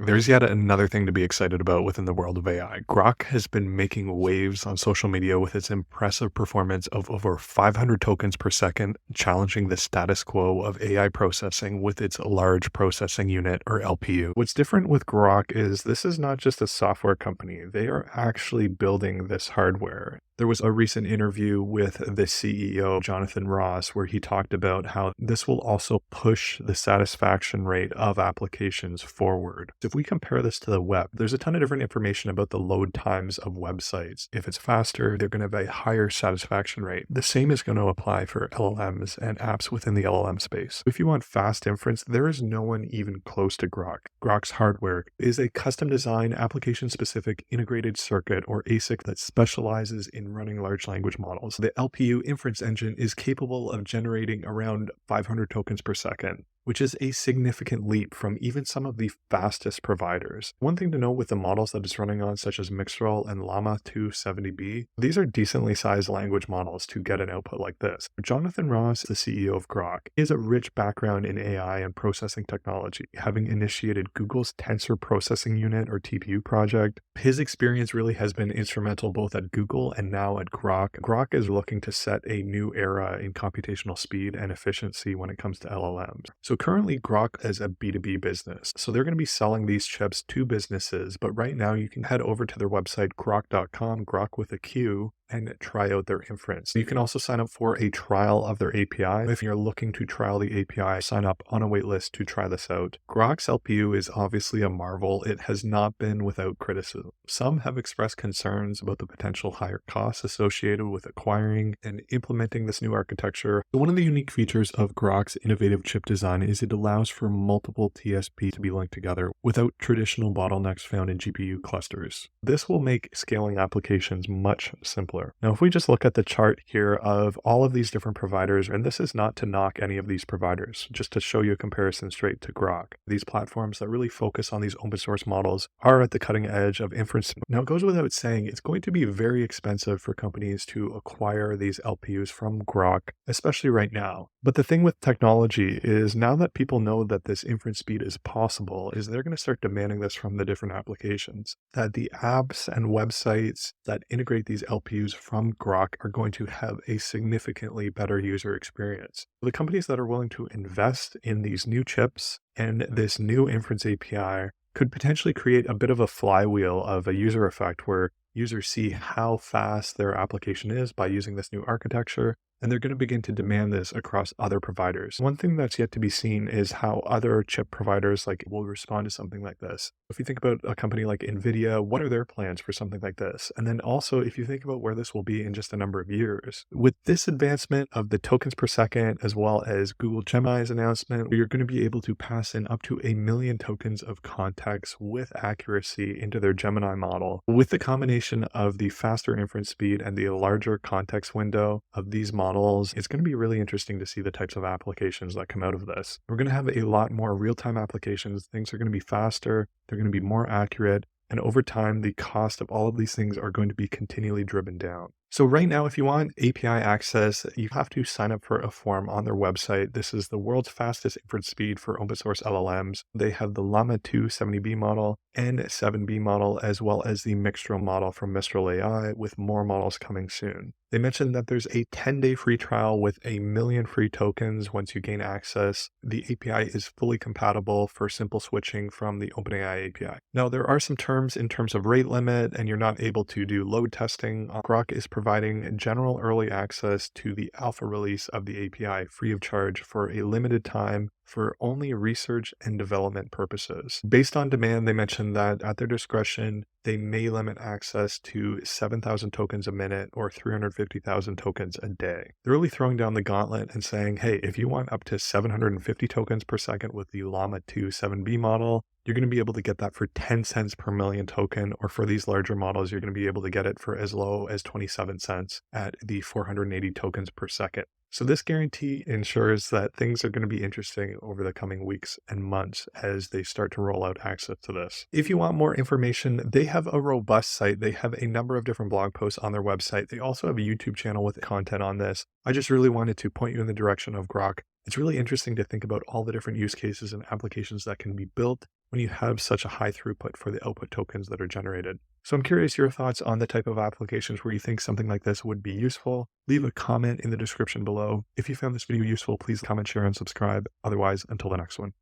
There's yet another thing to be excited about within the world of AI. Grok has been making waves on social media with its impressive performance of over 500 tokens per second, challenging the status quo of AI processing with its large processing unit or LPU. What's different with Grok is this is not just a software company. They are actually building this hardware. There was a recent interview with the CEO, Jonathan Ross, where he talked about how this will also push the satisfaction rate of applications forward. If we compare this to the web, there's a ton of different information about the load times of websites. If it's faster, they're going to have a higher satisfaction rate. The same is going to apply for LLMs and apps within the LLM space. If you want fast inference, there is no one even close to Grok. Grok's hardware is a custom designed application-specific integrated circuit or ASIC that specializes in running large language models. The LPU inference engine is capable of generating around 500 tokens per second, which is a significant leap from even some of the fastest providers. One thing to note with the models that it's running on, such as Mixtral and Llama 2 70B, these are decently sized language models to get an output like this. Jonathan Ross, the CEO of Groq, has a rich background in AI and processing technology, having initiated Google's Tensor Processing Unit or TPU project. His experience really has been instrumental both at Google and now at Groq. Groq is looking to set a new era in computational speed and efficiency when it comes to LLMs. So currently Groq is a B2B business. So they're going to be selling these chips to businesses, but right now you can head over to their website, groq.com, Groq with a Q, and try out their inference. You can also sign up for a trial of their API. If you're looking to trial the API, sign up on a waitlist to try this out. Grok's LPU is obviously a marvel. It has not been without criticism. Some have expressed concerns about the potential higher costs associated with acquiring and implementing this new architecture. One of the unique features of Grok's innovative chip design is it allows for multiple TSP to be linked together without traditional bottlenecks found in GPU clusters. This will make scaling applications much simpler. Now, if we just look at the chart here of all of these different providers, and this is not to knock any of these providers, just to show you a comparison straight to Groq. These platforms that really focus on these open source models are at the cutting edge of inference. Now, it goes without saying, it's going to be very expensive for companies to acquire these LPUs from Groq, especially right now. But the thing with technology is now that people know that this inference speed is possible, is they're going to start demanding this from the different applications. That the apps and websites that integrate these LPUs from Groq are going to have a significantly better user experience. The companies that are willing to invest in these new chips and this new inference API could potentially create a bit of a flywheel of a user effect where users see how fast their application is by using this new architecture, and they're going to begin to demand this across other providers. One thing that's yet to be seen is how other chip providers will respond to something like this. If you think about a company like NVIDIA, what are their plans for something like this? And then also, if you think about where this will be in just a number of years, with this advancement of the tokens per second, as well as Google Gemini's announcement, you're going to be able to pass in up to 1 million tokens of context with accuracy into their Gemini model. With the combination of the faster inference speed and the larger context window of these models, it's going to be really interesting to see the types of applications that come out of this. We're going to have a lot more real-time applications. Things are going to be faster, they're going to be more accurate, and over time, the cost of all of these things are going to be continually driven down. So right now, if you want API access, you have to sign up for a form on their website. This is the world's fastest inference speed for open source LLMs. They have the Llama 2 70B model and 7B model, as well as the Mixtral model from Mistral AI, with more models coming soon. They mentioned that there's a 10-day free trial with 1 million free tokens once you gain access. The API is fully compatible for simple switching from the OpenAI API. Now, there are some terms in terms of rate limit, and you're not able to do load testing. Groq is providing general early access to the alpha release of the API free of charge for a limited time for only research and development purposes. Based on demand, they mentioned that at their discretion, they may limit access to 7,000 tokens a minute or 350,000 tokens a day. They're really throwing down the gauntlet and saying, hey, if you want up to 750 tokens per second with the Llama 2 7B model, you're going to be able to get that for 10 cents per million token, or for these larger models, you're going to be able to get it for as low as 27 cents at the 480 tokens per second. So this guarantee ensures that things are going to be interesting over the coming weeks and months as they start to roll out access to this. If you want more information, they have a robust site. They have a number of different blog posts on their website. They also have a YouTube channel with content on this. I just really wanted to point you in the direction of Groq. It's really interesting to think about all the different use cases and applications that can be built when you have such a high throughput for the output tokens that are generated. So I'm curious your thoughts on the type of applications where you think something like this would be useful. Leave a comment in the description below. If you found this video useful, please comment, share, and subscribe. Otherwise, until the next one.